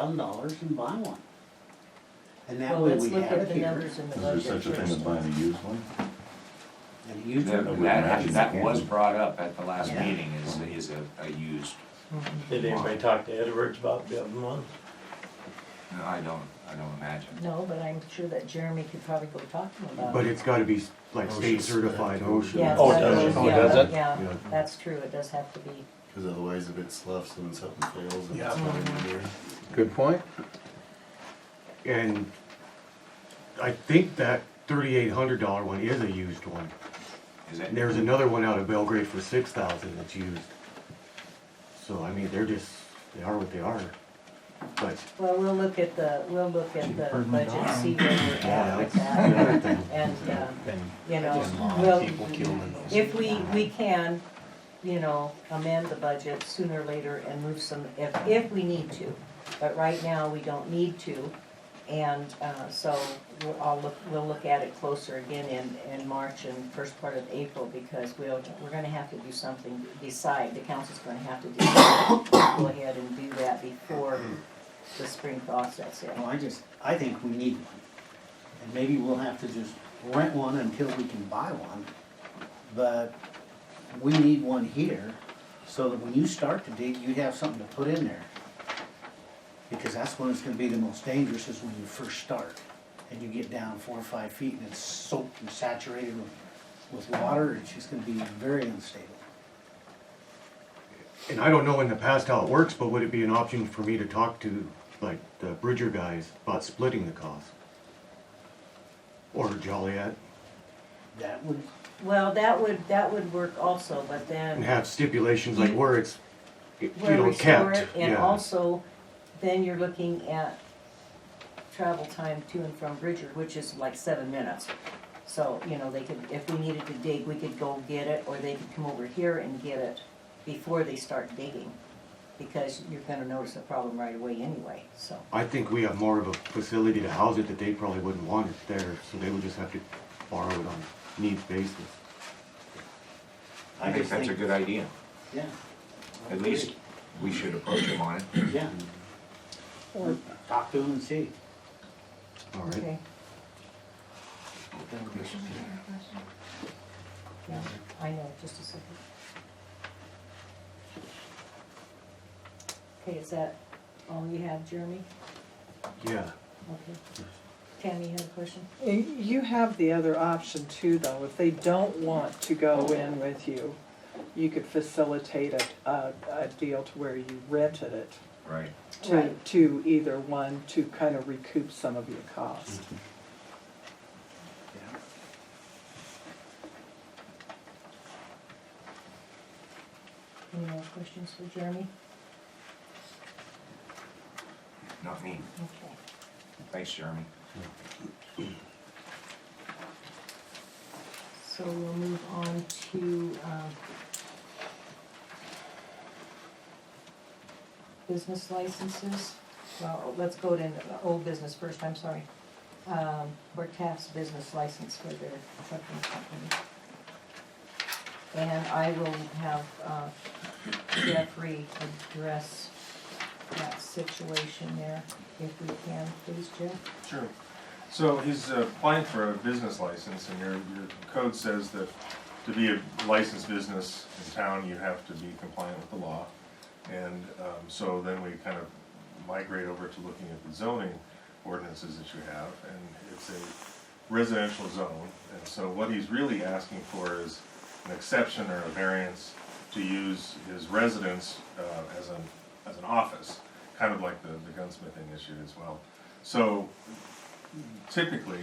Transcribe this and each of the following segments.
$6,000 and buy one. And that Well, way let's we look have at it the here. numbers in the Is there budget such a thing as first. buying a used one? And you That, took that was brought up at the last Yeah. meeting, is a used, Did anybody talk to Edwards about getting one? no, I don't imagine. No, but I'm sure that Jeremy could probably go talk to him about But it. it's gotta be like state certified OSHA. Yeah, Oh, that does it? is- Oh, yeah, does it? Yeah, Yeah. that's true, it does have to be. Cause otherwise if it sloughs and something fails, and Yeah. it's not in here. Good point. And I think that $3,800 one is a used one. Is it? And there's another one out of Belgrade for 6,000 that's used. So, I mean, they are what they are. But, Well, we'll look at the budget, see where we're at yeah, with that's the other that. thing. And, Then you know, just a lot of well, people killed in those. if we can, you know, amend the budget sooner or later and move some, if we need to. But right now, we don't need to. And, so we'll look at it closer again in March and first part of April, because we're gonna have to do something, decide, the council's gonna have to decide, go ahead and do that before the spring thaw sets in. Well, I think we need one. And maybe we'll have to just rent one until we can buy one. But we need one here, so that when you start to dig, you have something to put in there. Because that's when it's gonna be the most dangerous, is when you first start. And you get down 4 or 5 feet and it's soaked and saturated with water, it's just gonna be very unstable. And I don't know in the past how it works, but would it be an option for me to talk to, like, the Bridger guys about splitting the cost? Or Joliet, That would, Well, that would work also, but and then have stipulations like where it's, where we store kept, it, and yeah. also, then you're looking at travel time to and from Bridger, which is like 7 minutes. So, you know, they could, if we needed to dig, we could go get it, or they could come over here and get it before they start digging. Because you're gonna notice a problem right away anyway, so. I think we have more of a facility to house it that they probably wouldn't want it there, so they would just have to borrow it on needs basis. I think that's a good idea. yeah. At least we should approach him on it. Yeah. Or talk to them and see. All right. Okay. Yeah, I know, just a second. Okay, is that all you have, Jeremy? Yeah. Okay. Tammy, you had a question? You have the other option too, though. If they don't want to go in with you, you could facilitate a deal to where you rented it Right. to either one to kind of recoup some of your costs. Yeah. Any more questions for Jeremy? Not me. Okay. Thanks, Jeremy. So we'll move on to, business licenses. Well, let's go to old business first, I'm sorry. For Taft's business license for their trucking company. And I will have, Jeffrey address that situation there, if we can, please, Jeff? Sure. So he's applying for a business license, and your code says that to be a licensed business in town, you have to be compliant with the law. And so then we kind of migrate over to looking at the zoning ordinances that you have, and it's a residential zone. And so what he's really asking for is an exception or a variance to use his residence as an office, kind of like the gunsmithing issue as well. So typically,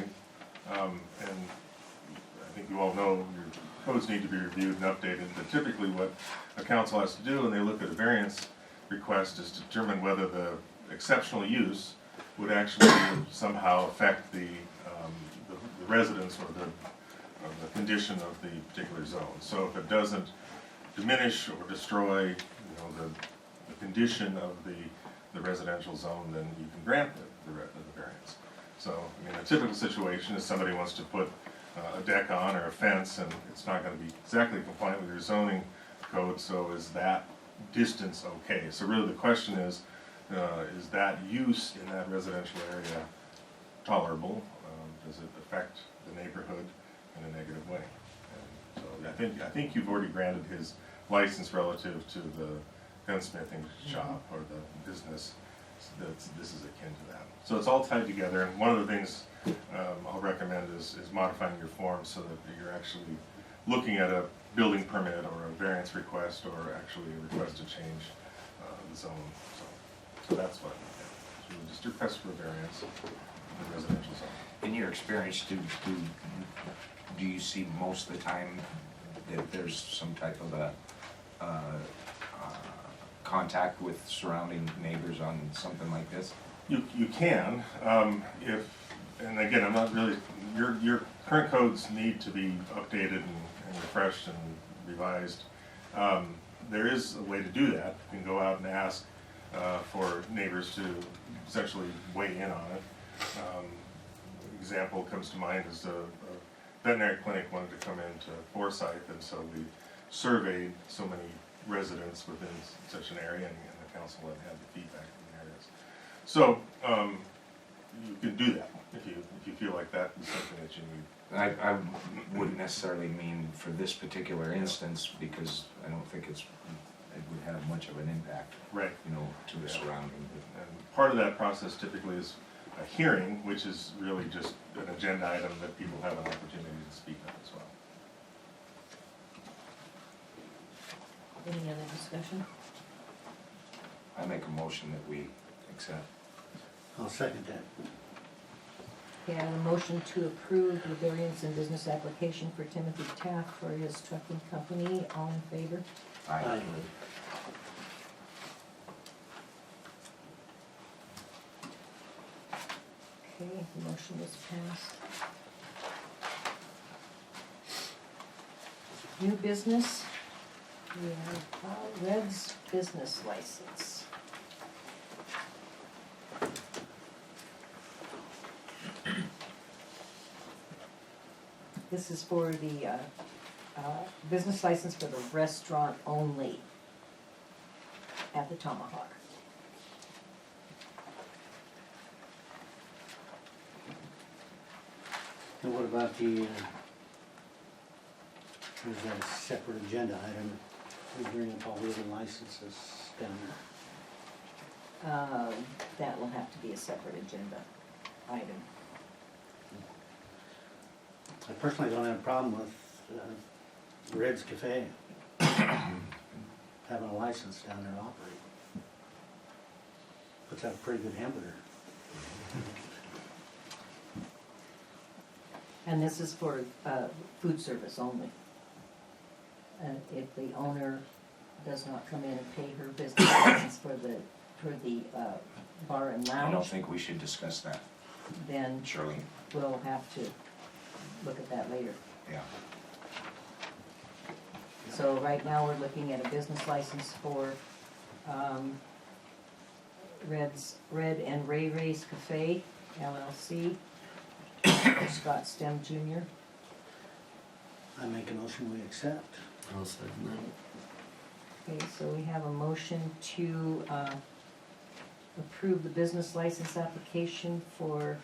and I think you all know your codes need to be reviewed and updated, but typically what a council has to do when they look at a variance request is to determine whether the exceptional use would actually somehow affect the residence or the condition of the particular zone. So if it doesn't diminish or destroy, the condition of the residential zone, then you can grant the variance. So, I mean, a typical situation is somebody wants to put a deck on or a fence, and it's not going to be exactly compliant with your zoning code, so is that distance okay? So really the question is, Is that use in that residential area tolerable? Does it affect the neighborhood in a negative way? And so I think you've already granted his license relative to the gunsmithing shop or the business. This is akin to that. So it's all tied together, and one of the things I'll recommend is modifying your form so that you're actually looking at a building permit or a variance request or actually a request to change the zone. So that's what, so just request for a variance in the residential zone. In your experience, do you see most of the time that there's some type of a contact with surrounding neighbors on something like this? You can, and again, I'm not really, your current codes need to be updated and refreshed and revised. There is a way to do that. You can go out and ask for neighbors to essentially weigh in on it. Example comes to mind is a veterinary clinic wanted to come into Forsyth, and so we surveyed so many residents within such an area, and the council had the feedback from the areas. So you can do that if you feel like that is something that you need. I wouldn't necessarily mean for this particular instance, because I don't think it would have much of an impact, Right. you know, to the surrounding. And part of that process typically is a hearing, which is really just an agenda item that people have an opportunity to speak on as well. Any other discussion? I make a motion that we accept. I'll second that. Okay, I have a motion to approve the variance and business application for Timothy Taft for his trucking company. All in favor? Aye. Okay, the motion is passed. New business, we have Red's business license. This is for the business license for the restaurant only at the Tomahawk. And what about the, there's that separate agenda item, we bring up all the other licenses down there. That will have to be a separate agenda item. I personally don't have a problem with Red's Cafe having a license down there to operate. Puts out a pretty good hamburger. And this is for food service only. And if the owner does not come in and pay her business license for the bar and I don't lounge, think we should discuss that, then Shirley. we'll have to look at that later. Yeah. So right now, we're looking at a business license for Red and Ray Ray's Cafe, LLC, for Scott Stem Jr. I make a motion we accept. I'll second that. Okay, so we have a motion to approve the business license application for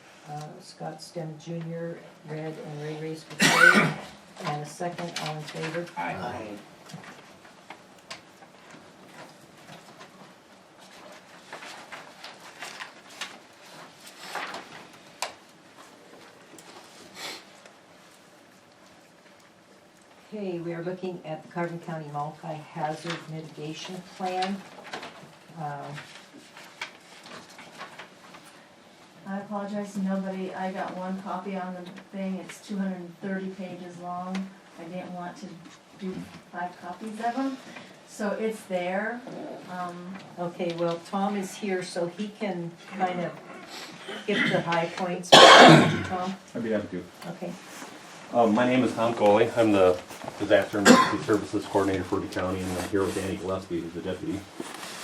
Scott Stem Jr., Red and Ray Ray's Cafe, and a second, all in favor? Aye. Okay, we are looking at the Carbon County Multi-Hazard Mitigation Plan. I apologize to nobody, I got one copy on the thing, it's 230 pages long. I didn't want to do 5 copies of them, so it's there. Okay, well, Tom is here, so he can kind of get the high points. Tom? I'd be happy to. Okay. My name is Tom Coley. I'm the Disaster Emergency Services Coordinator for the county, and I'm here with Andy Gillespie, who's the deputy.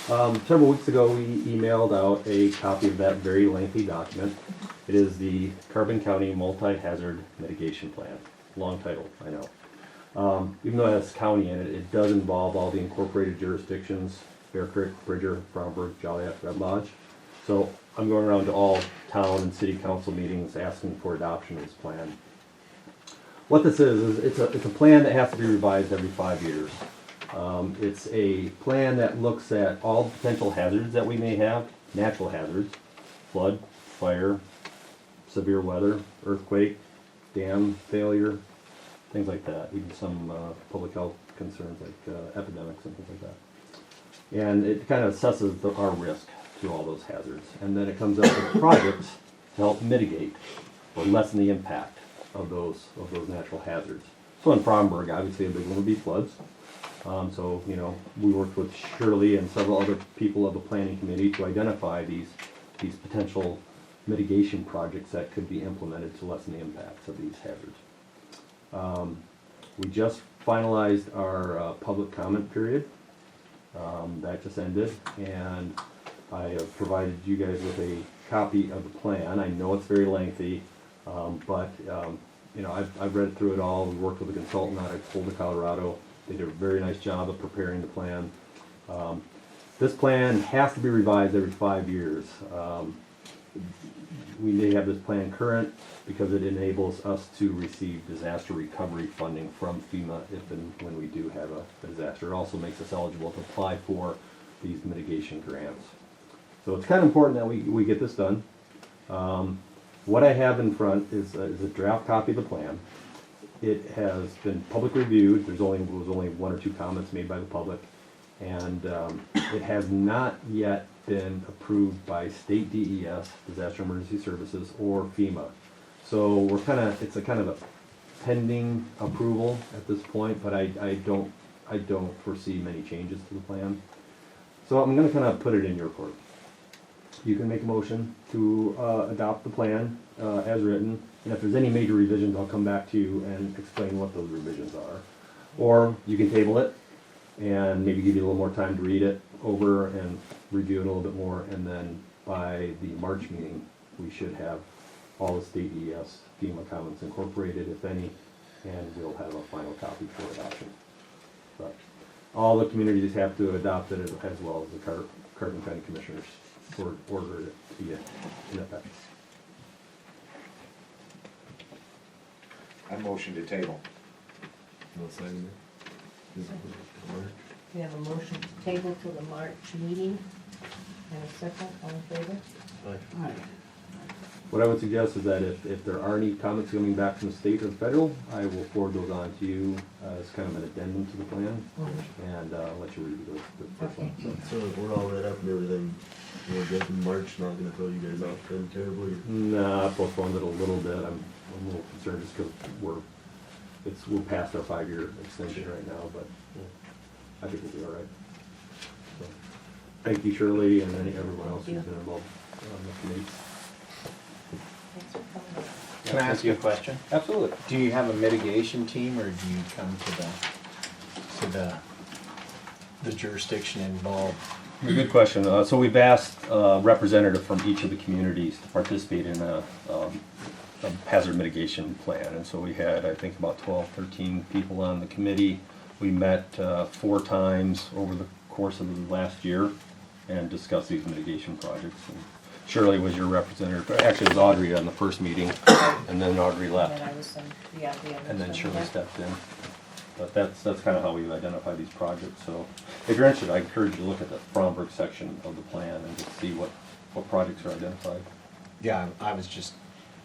Several weeks ago, we emailed out a copy of that very lengthy document. It is the Carbon County Multi-Hazard Mitigation Plan. Long title, I know. Even though it has county in it, it does involve all the incorporated jurisdictions, Bear Creek, Bridger, Bromberg, Joliet, Red Lodge. So I'm going around to all town and city council meetings asking for adoption of this plan. What this is it's a plan that has to be revised every 5 years. It's a plan that looks at all the potential hazards that we may have, natural hazards, flood, fire, severe weather, earthquake, dam failure, things like that, even some public health concerns like epidemics and things like that. And it kind of assesses our risk to all those hazards. And then it comes up with projects to help mitigate or lessen the impact of those natural hazards. So in Fromberg, obviously a big one would be floods. So, you know, we worked with Shirley and several other people of the planning committee to identify these potential mitigation projects that could be implemented to lessen the impacts of these hazards. We just finalized our public comment period. That just ended, and I have provided you guys with a copy of the plan. I know it's very lengthy, but you know, I've read through it all. We worked with a consultant out of Boulder, Colorado. They did a very nice job of preparing the plan. This plan has to be revised every 5 years. We may have this plan current because it enables us to receive disaster recovery funding from FEMA if and when we do have a disaster. It also makes us eligible to apply for these mitigation grants. So it's kind of important that we get this done. What I have in front is a draft copy of the plan. It has been public reviewed. Was only 1 or 2 comments made by the public, and it has not yet been approved by state DES, Disaster Emergency Services, or FEMA. So it's a kind of a pending approval at this point, but I don't foresee many changes to the plan. So I'm going to kind of put it in your court. You can make a motion to adopt the plan as written, and if there's any major revisions, I'll come back to you and explain what those revisions are. Or you can table it and maybe give you a little more time to read it over and review it a little bit more, and then by the March meeting, we should have all the state DES FEMA comments incorporated, if any, and we'll have a final copy for adoption. But all the communities have to adopt it as well as the Carbon County Commissioners for order it to be in effect. I motion to table. No second. We have a motion to table to the March meeting, and a second, all in favor? What I would suggest is that if there are any comments coming back from the state or federal, I will forward those on to you as kind of an addendum to the plan, and let you review those. Okay. So if we're all read up and everything, we're good in March, not gonna throw you guys off then terribly. Nah, I postponed it a little bit. I'm a little concerned just because we're past our 5-year extension right now, but I think we'll be all right. So, thank you, Shirley, and everyone else who's been involved on the committee. Thanks for coming. Can I ask you a question? Absolutely. Do you have a mitigation team, or do you come to the jurisdiction involved? Good question. So we've asked a representative from each of the communities to participate in a hazard mitigation plan. And so we had, I think, about 12, 13 people on the committee. We met 4 times over the course of the last year and discussed these mitigation projects. And Shirley was your representative. Actually, it was Audrey on the first meeting, and then Audrey left. And I was the other. And then Shirley stepped in. But that's kind of how we identify these projects. So if you're interested, I encourage you to look at the Fromberg section of the plan and just see what projects are identified. Yeah, I was just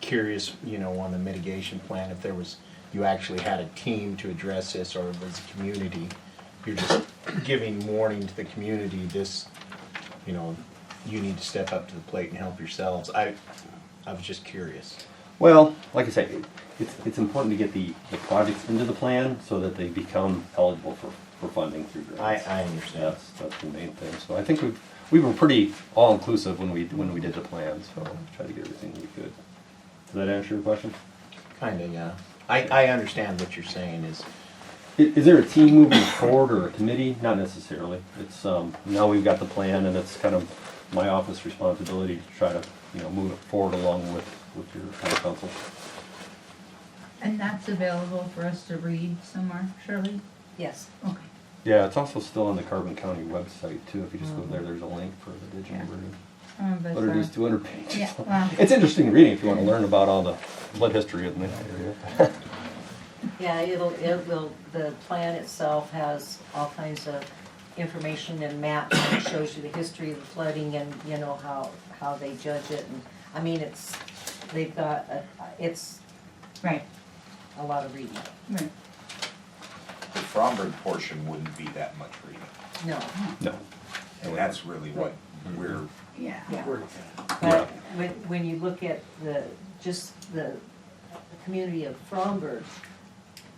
curious, on the mitigation plan, if you actually had a team to address this, or if it was a community, you're just giving warning to the community, this, you need to step up to the plate and help yourselves. I was just curious. Well, like I say, it's important to get the projects into the plan so that they become eligible for funding through grants. I understand. That's the main thing. So I think we were pretty all-inclusive when we did the plan, so tried to get everything we could. Does that answer your question? Kinda, yeah. I understand what you're saying Is there a team moving forward or a committee? Not necessarily. It's now we've got the plan, and it's kind of my office responsibility to try to move it forward along with your town council. And that's available for us to read somewhere, Shirley? Yes. Okay. Yeah, it's also still on the Carbon County website too. If you just go there, there's a link for the digital version. But, But it is 200 pages. yeah, well, It's interesting reading if you want to learn about all the flood history in the area. Yeah, the plan itself has all kinds of information and maps, and it shows you the history of the flooding and, you know, how they judge it, and, I mean, they've got, it's right, a lot of reading. right. The Fromberg portion wouldn't be that much reading, No, No. and that's really what we're, Yeah. yeah. We're- But when you look at just the community of Fromberg,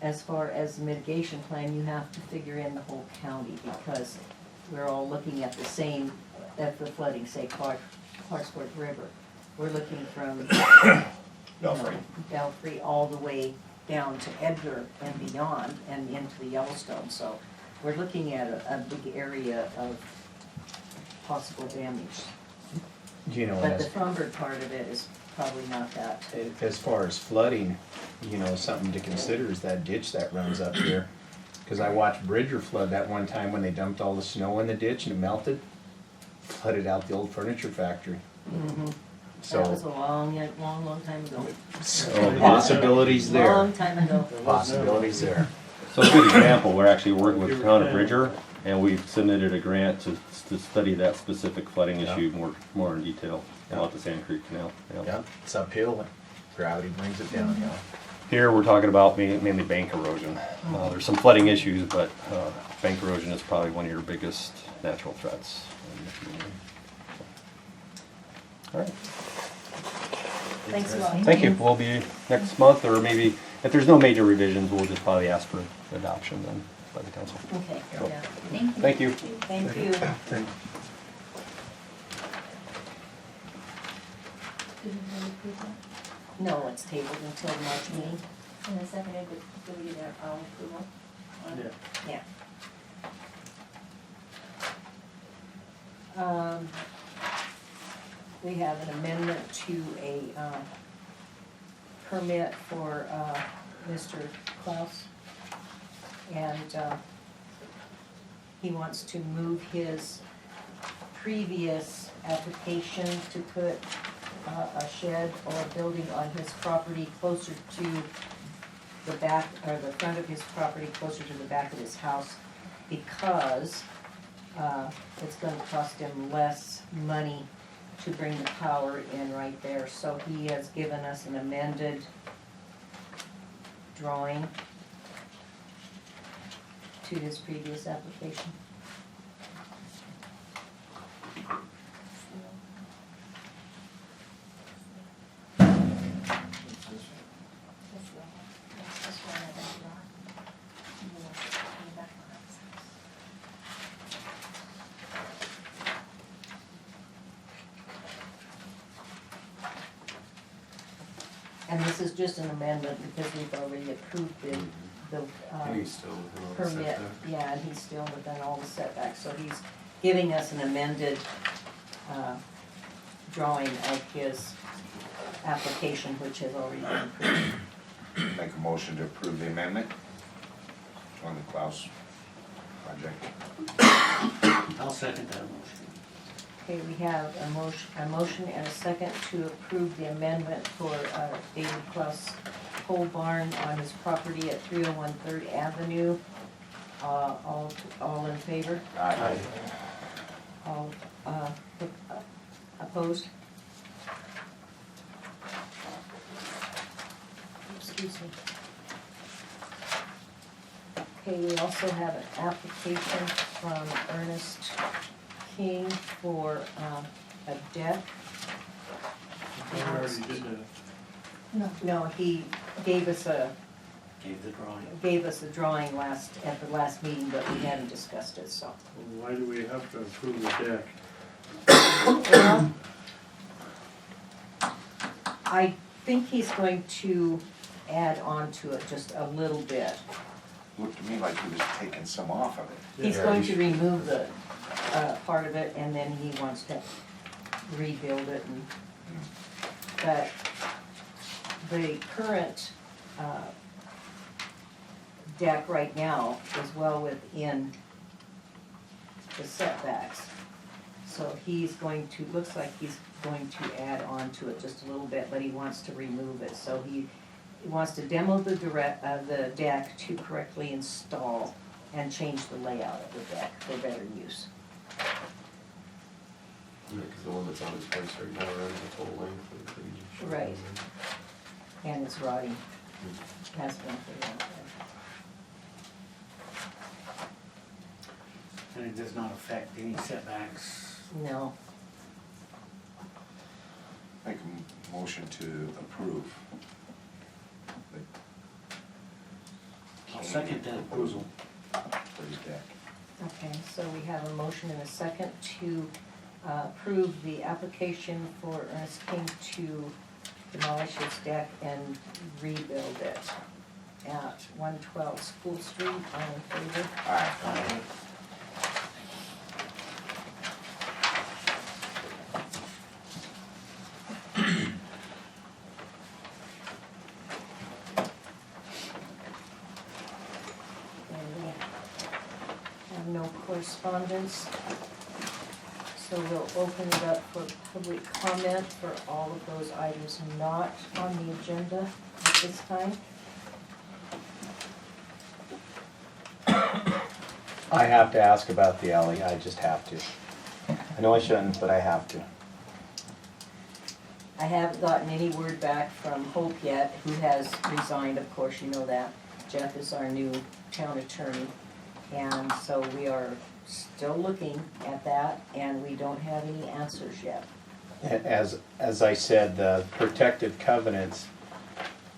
as far as the mitigation plan, you have to figure in the whole county, because we're all looking at the same, at the flooding, say Clarksburg River. We're looking from Belfry. Belfry all the way down to Edgar and beyond, and into the Yellowstone, so we're looking at a big area of possible damage. You know, But the Fromberg part of it is probably not that. as far as flooding, you know, something to consider is that ditch that runs up here. Cause I watched Bridger flood that one time when they dumped all the snow in the ditch and it melted, flooded out the old furniture factory. That was So, a long time ago. possibilities there, Long time ago. possibilities there. So a good example, we're actually working with the town of Bridger, and we've submitted a grant to study that specific flooding Yeah. issue more in detail about the Sand Creek Canal. Yeah. Yeah, it's uphill, gravity brings it down, yeah. Here, we're talking about mainly bank erosion. There's some flooding issues, but bank erosion is probably one of your biggest natural threats in the community. All right, Thanks a lot. thank you. We'll be next month, or maybe, if there's no major revisions, we'll just probably ask for adoption then by the council. Okay, yeah. Thank you. Thank you. Thank you. Did we really approve that? No, it's tabled until the March meeting. And the second, did we get our approval? Yeah. We have an amendment to a permit for Mr. Klaus. And he wants to move his previous application to put a shed or a building on his property closer to the back, or the front of his property, closer to the back of his house, because it's gonna cost him less money to bring the power in right there. So he has given us an amended drawing to his previous application. And this is just an amendment because we've already approved the permit. Yeah, and he's still within all the setbacks, so he's giving us an amended drawing of his application, which has already been approved. make a motion to approve the amendment on the Klaus project. I'll second that motion. Okay, we have a motion and a second to approve the amendment for David Klaus pole barn on his property at 301 3rd Avenue. All in favor? Aye. All opposed? Excuse me. Okay, we also have an application from Ernest King for a deck. No, he gave us a Gave the drawing. at the last meeting, but we hadn't discussed it, so. Why do we have to approve the deck? Well, I think he's going to add on to it just a little bit. Looked to me like he was taking some off of it. He's going to remove the part of it, and then he wants to rebuild it, and, but the current deck right now is well within the setbacks. So he's going to, looks like he's going to add on to it just a little bit, but he wants to remove it. So he wants to demo the the deck to correctly install and change the layout of the deck for better use. Yeah, cause the one that's on its place right now runs the total length of the pretty short. Right. And it's rotting, has been for a long time. And it does not affect any setbacks. No, Make a motion to approve. I'll second that approval. For his deck. okay, so we have a motion and a second to approve the application for Ernest King to demolish his deck and rebuild it at 112 School Street. All in favor? Aye. And we have no correspondence. So we'll open it up for public comment for all of those items not on the agenda at this time. I have to ask about the alley, I just have to. I know I shouldn't, but I have to. I haven't gotten any word back from Hope yet, who has resigned, of course, you know that. Jeff is our new town attorney, and so we are still looking at that, and we don't have any answers yet. As I said, the protective covenants,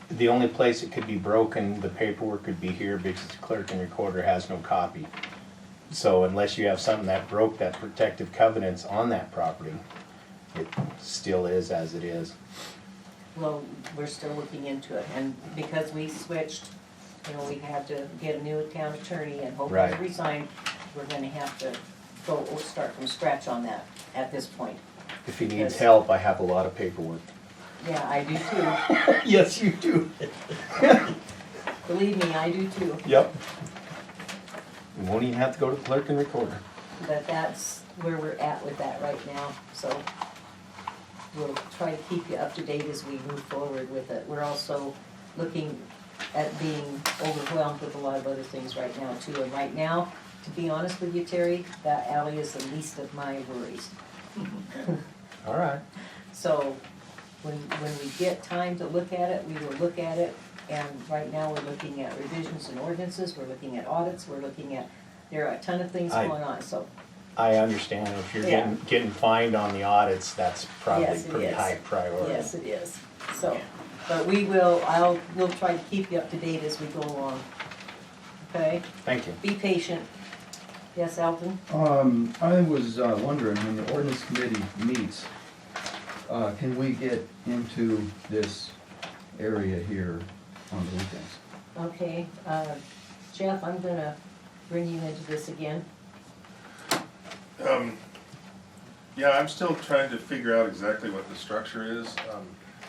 the only place it could be broken, the paperwork could be here because the clerk and recorder has no copy. So unless you have something that broke that protective covenants on that property, it still is as it is. Well, we're still looking into it, and because we switched, you know, we had to get a new town attorney, and Hope has Right. resigned, we're gonna have to start from scratch on that at this point. If he needs help, I have a lot of paperwork. Yeah, I do too. Yes, you do. Believe me, I do too. Yep. You won't even have to go to the clerk and recorder. But that's where we're at with that right now, so we'll try to keep you up to date as we move forward with it. We're also looking at being overwhelmed with a lot of other things right now too. And right now, to be honest with you, Terry, that alley is the least of my worries. All right. So when we get time to look at it, we will look at it. And right now, we're looking at revisions and ordinances, we're looking at audits, we're looking at, there are a ton of things going on, so. I understand if you're Yeah. getting fined on the audits, that's probably Yes, it pretty is. high priority. Yes, it is. So, but we'll try to keep you up to date as we go along. Okay? Thank you. Be patient. Yes, Alvin? I was wondering, when the ordinance committee meets, can we get into this area here on the weekends? Okay, Jeff, I'm gonna bring you into this again. Yeah, I'm still trying to figure out exactly what the structure is.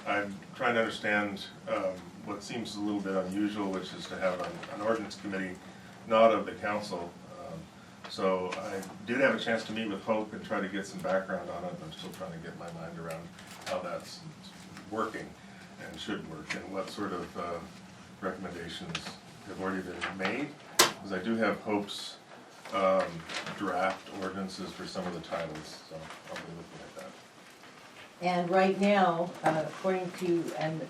I'm trying to understand what seems a little bit unusual, which is to have an ordinance committee not of the council. So I did have a chance to meet with Hope and try to get some background on it. I'm still trying to get my mind around how that's working and should work, and what sort of recommendations have already been made. Because I do have Hope's draft ordinances for some of the titles, so I'll be looking at that. And right now, according to, and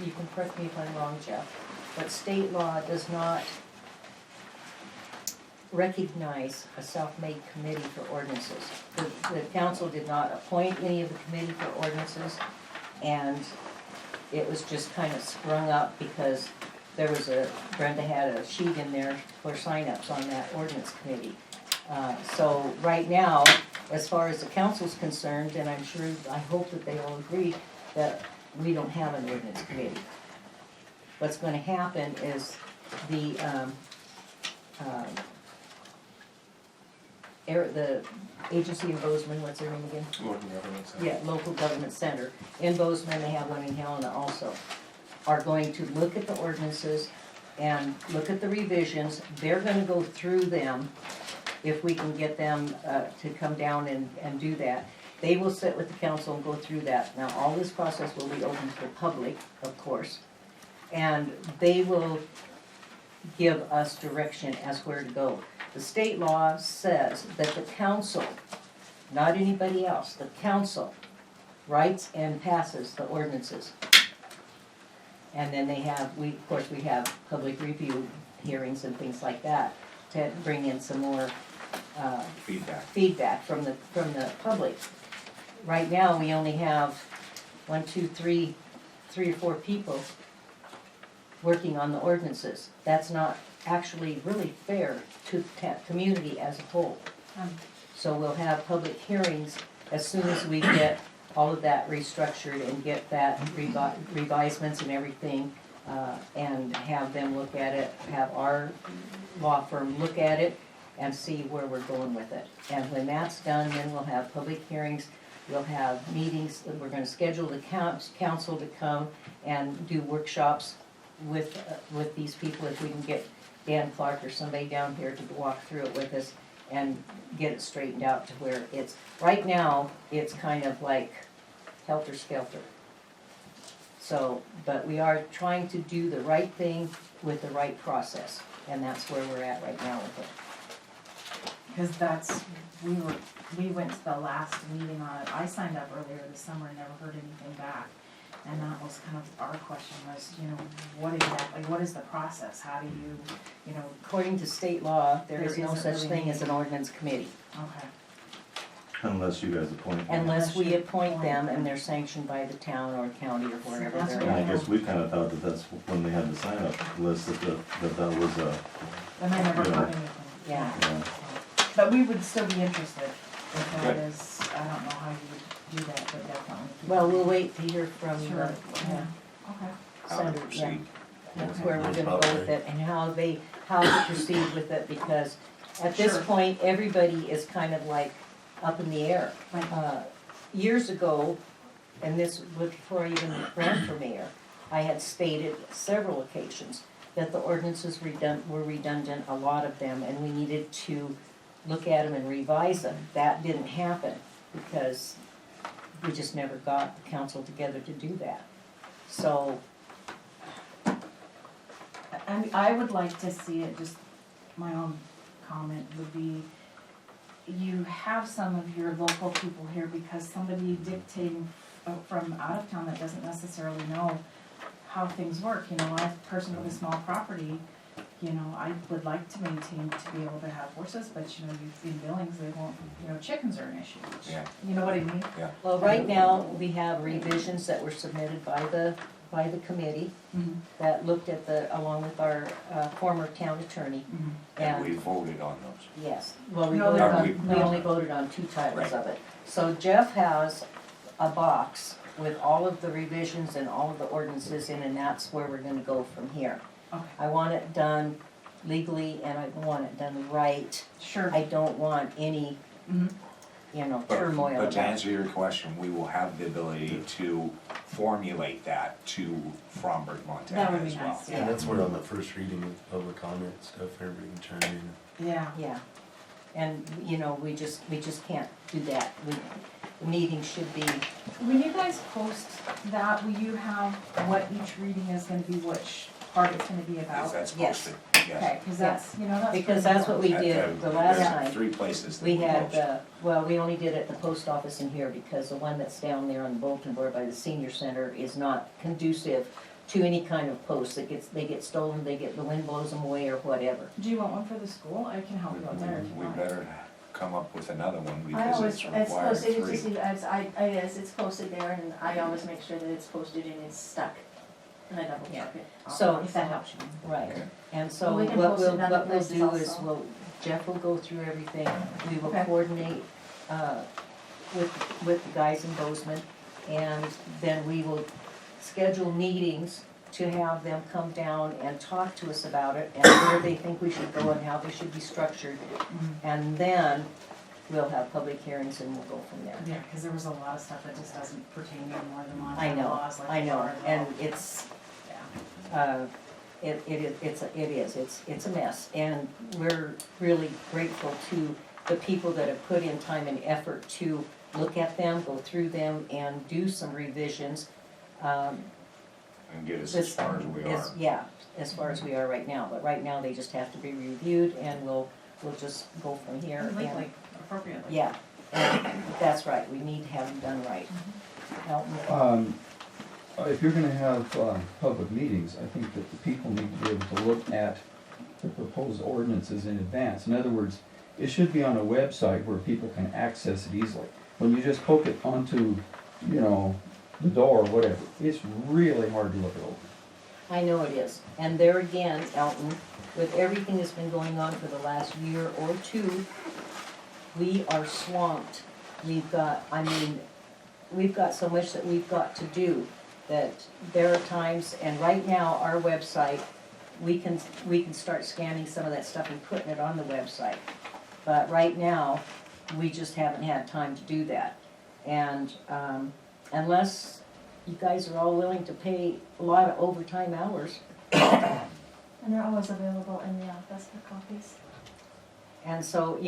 you can correct me if I'm wrong, Jeff, but state law does not recognize a self-made committee for ordinances. The council did not appoint any of the committee for ordinances, and it was just kind of sprung up because there was Brenda had a sheet in there for signups on that ordinance committee. So right now, as far as the council's concerned, and I'm sure, I hope that they all agree, that we don't have an ordinance committee. What's gonna happen is the agency in Bozeman, what's their name again? Local government center. Yeah, local government center. In Bozeman, they have one in Helena also. Are going to look at the ordinances and look at the revisions. They're gonna go through them if we can get them to come down and do that. They will sit with the council and go through that. Now, all this process will be open to the public, of course, and they will give us direction as where to go. The state law says that the council, not anybody else, the council writes and passes the ordinances. And then they have, of course, we have public review hearings and things like that to bring in some more feedback from the public. Right now, we only have three or four people working on the ordinances. That's not actually really fair to the community as a whole. So we'll have public hearings as soon as we get all of that restructured and get that revisements and everything, and have them look at it, have our law firm look at it and see where we're going with it. And when that's done, then we'll have public hearings, we'll have meetings, we're gonna schedule the council to come and do workshops with these people, if we can get Dan Clark or somebody down here to walk through it with us and get it straightened out to where it's, right now, it's kind of like helter-skelter. So, but we are trying to do the right thing with the right process, and that's where we're at right now with it. Because that's, we went to the last meeting on it. I signed up earlier this summer and never heard anything back. And that was kind of our question was, what exactly, what is the process? How do you, According to state law, there is no isn't such really thing any- as an ordinance committee. Okay. Unless you guys appoint them. Unless we appoint them and they're sanctioned by the town or county or wherever that's they're And I at. guess we kinda thought that that's when they had the sign up list, that was And I never Yeah. heard anything. Yeah. But we would still be interested if that is, I don't know how you would do that, but definitely. Well, we'll wait to hear from Sure, the, yeah, okay. How to Senator, yeah. proceed. That's where we're gonna go with it and how to proceed with it, because at this Sure. point, everybody is kind of like up in the air. Right. Years ago, and this was before I even ran for mayor, I had stated several occasions that the ordinances were redundant, a lot of them, and we needed to look at them and revise them. That didn't happen because we just never got the council together to do that. So, I would like to see it, just my own comment would be, you have some of your local people here because somebody dictating from out of town that doesn't necessarily know how things work, I'm a person with a small property, I would like to maintain, to be able to have horses, but in Billings, they won't, chickens are an issue. Yeah. You know what I mean? well, right now, we have revisions that were submitted by the committee that looked at along with our former town attorney. And we voted on those. Yes, well, we No, voted no, on, we- we only voted on two titles Right. of it. So Jeff has a box with all of the revisions and all of the ordinances in, and that's where we're gonna go from here. Okay. I want it done legally and I want it done right. Sure. I don't want any, Mhm. turmoil But to about it. answer your question, we will have the ability to formulate that to Fromberg, That Montana would be as well. nice, And that's where on the first reading with public comment stuff, everybody can chime in. Yeah. Yeah, and, we just can't do that. The meeting should be, When you guys post that, will you have what each reading is gonna be, which part it's gonna be about? Yes, that's Yes. posted, yes. Okay, cause that's, that's. because pretty that's what we important. did the last There's time. 3 places that We we had, post. we only did it at the post office in here because the one that's down there on the bulletin board by the senior center is not conducive to any kind of post. They get stolen, the wind blows them away or whatever. Do you want one for the school? I can help you out there if you We want. better come up with another one I because always, it's it's required posted, 3. it's posted there, and I always make sure that it's posted and it's stuck, and I double check it. So- If that helps you. Right, Okay. and so Well, we can what post it we'll, in other what we'll places do is also. Jeff will go through everything. We will Okay. coordinate, with the guys in Bozeman. And then we will schedule meetings to have them come down and talk to us about it and where they think we should go and how they should be structured. And then we'll have public hearings and we'll go from there. Yeah, cause there was a lot of stuff that just doesn't pertain anymore to I Montana know, laws like. I know, far as and well. it's, Yeah. it's a mess. And we're really grateful to the people that have put in time and effort to look at them, go through them, and do some revisions. And get us as far as we are. Yeah, as far as we are right now, but right now they just have to be reviewed, and we'll just go from here. And and- legally, appropriately. Yeah, and that's right, we need to have them done right. Mm-hmm. If you're gonna have, public meetings, I think that the people need to be able to look at the proposed ordinances in advance. In other words, it should be on a website where people can access it easily. When you just poke it onto, the door or whatever, it's really hard to look it over. I know it is, and there again, Elton, with everything that's been going on for the last year or two, we are swamped. We've got so much that we've got to do, that there are times, and right now, our website, we can start scanning some of that stuff and putting it on the website. But right now, we just haven't had time to do that. And, unless you guys are all willing to pay a lot of overtime hours, And they're always available in the office for copies. and so,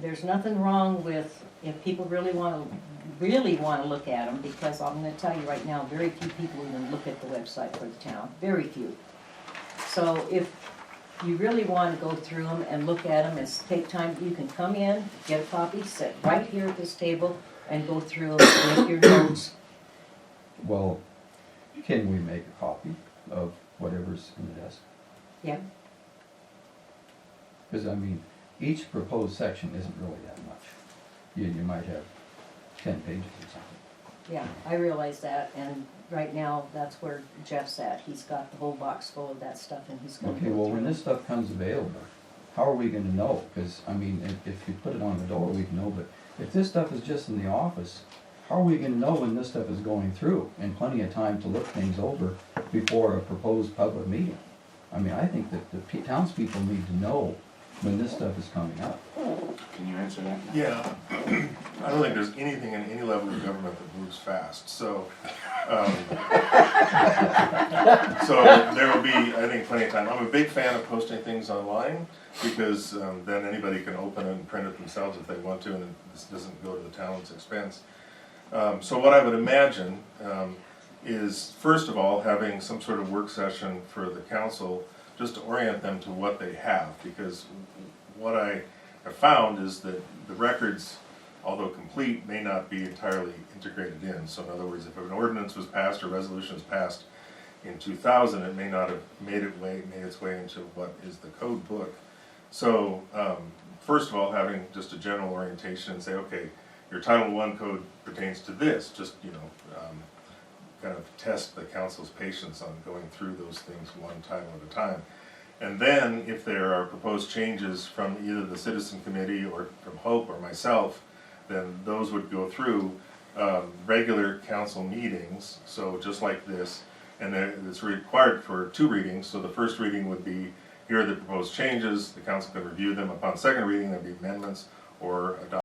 there's nothing wrong with, if people really wanna look at them, because I'm gonna tell you right now, very few people even look at the website for the town, very few. So if you really wanna go through them and look at them and take time, you can come in, get a copy, sit right here at this table, and go through them, make your notes. Well, can we make a copy of whatever's in the desk? Yeah, Because, each proposed section isn't really that much. You might have 10 pages or something. yeah, I realize that, and right now, that's where Jeff's at. He's got the whole box full of that stuff, and he's gonna go Okay, well, through when it. this stuff comes available, how are we gonna know? Because, if you put it on the door, we can know, but if this stuff is just in the office, how are we gonna know when this stuff is going through? And plenty of time to look things over before a proposed public meeting. I think that the townspeople need to know when this stuff is coming up. Can you answer that? Yeah, I don't think there's anything in any level of government that moves fast, so, so there will be, I think, plenty of time. I'm a big fan of posting things online, because then anybody can open it and print it themselves if they want to, and this doesn't go to the town's expense. So what I would imagine is, first of all, having some sort of work session for the council, just to orient them to what they have, because what I have found is that the records, although complete, may not be entirely integrated in. So in other words, if an ordinance was passed or resolution was passed in 2000, it may not have made its way into what is the code book. So first of all, having just a general orientation and say, okay, your Title I code pertains to this, just, kind of test the council's patience on going through those things one title at a time. And then, if there are proposed changes from either the citizen committee or from Hope or myself, then those would go through regular council meetings, so just like this, and it's required for 2 readings. So the first reading would be, here are the proposed changes, the council can review them. Upon second reading, there'd be amendments or adopt